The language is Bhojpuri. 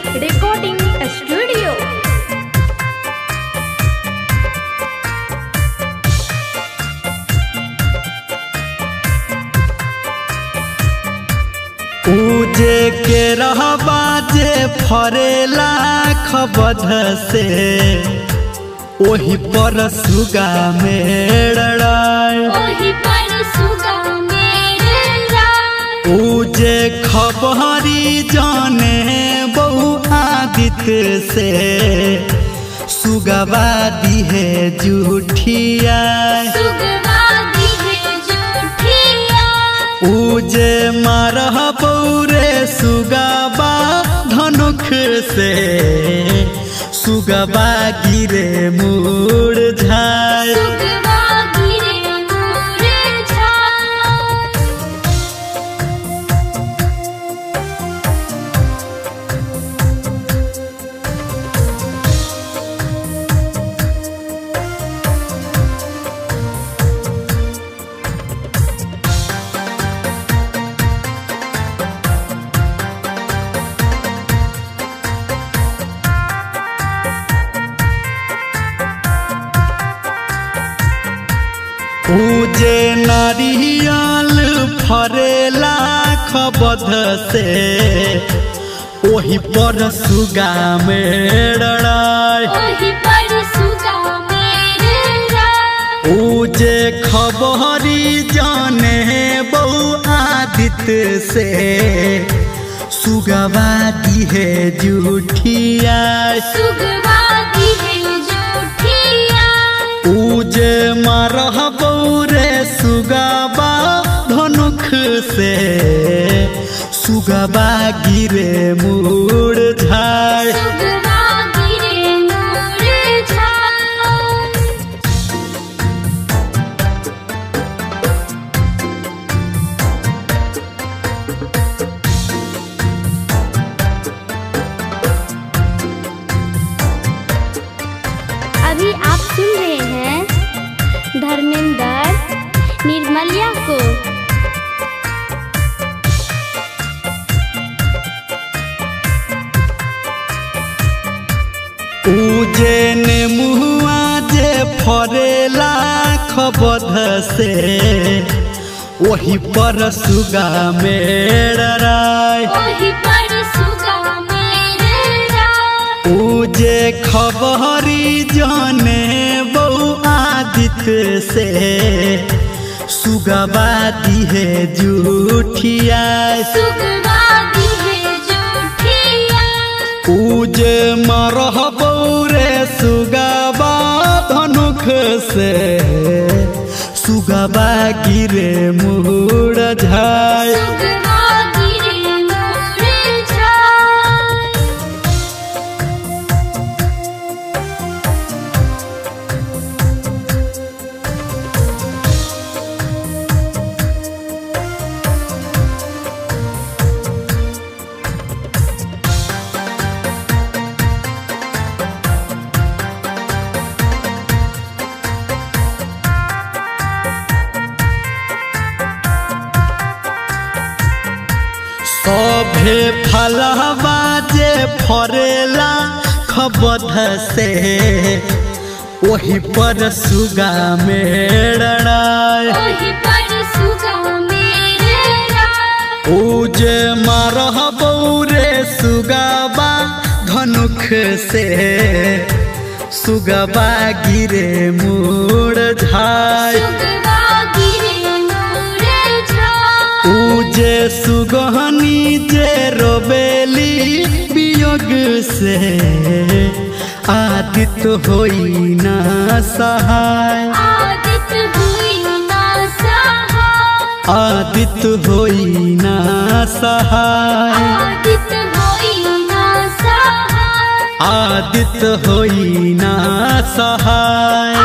Recording studio. पूजे के रहबा जे फरेला खबध से ओही पर सुगा मेड़ाय पूजे खबरी जाने बहु आदित्य से सुगवा दी है जूठिया पूजे मारह पौरे सुगबा धनुख से सुगबा गिरे मुरझाए पूजे नारियल फरेला खबध से ओही पर सुगा मेड़ाय पूजे खबरी जाने बहु आदित्य से सुगवा दी है जूठिया पूजे मारह बौरे सुगबा धनुख से सुगबा गिरे मुरझाए अभी आप सुन रहे हैं धर्मेंद्र निर्मलिया को। पूजे ने मुआ जे फरेला खबध से वही पर सुगा मेड़ाय पूजे खबरी जाने बहु आदित्य से सुगबा दी है जूठिया पूजे मरह बौरे सुगबा धनुख से सुगबा गिरे मुरझाए सभे फलहबा जे फरेला खबध से वही पर सुगा मेड़ाय पूजे मारह बौरे सुगबा धनुख से सुगबा गिरे मुरझाए पूजे सुगहनी जे रोबेली वियोग से आदित्य होई ना सहाय आदित्य होई ना सहाय आदित्य होई ना सहाय।